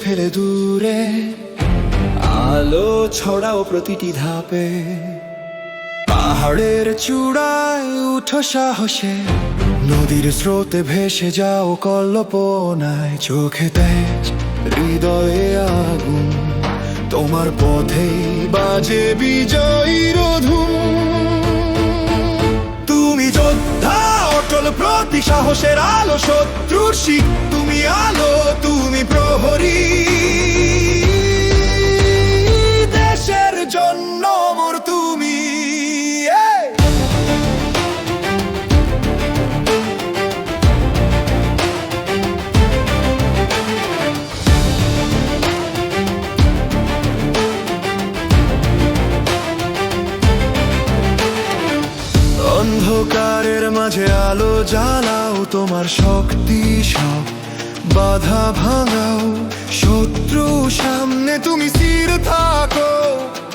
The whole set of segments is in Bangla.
ফেলে দূরে, আলো ছড়াও প্রতিটি ধাপে। পাহাড়ের চূড়ায় উঠো সাহসে, নদীর স্রোতে ভেসে যাও কল্পনায়। চোখে তেজ, হৃদয়ে আগুন, তোমার পথেই বাজে বিজয়ীর ধুম। তুমি যোদ্ধা অটল প্রতি সাহসের আলো, শত্রুর শিখ তুমি আলো, তুমি প্রহরী। দেশের জন্য মোর তুমি। অন্ধকারের মাঝে আলো জ্বালাও, তোমার শক্তি সব বাধা ভাঙাও। শত্রু সামনে তুমি স্থির থাকো,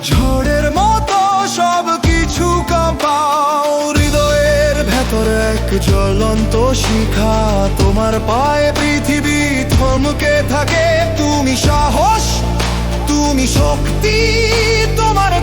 ঝড়ের মতো সব কিছু কাঁপাও। হৃদয়ের ভেতর এক জ্বলন্ত শিখা, তোমার পায়ে পৃথিবী থমকে থাকে। তুমি সাহস, তুমি শক্তি, তোমার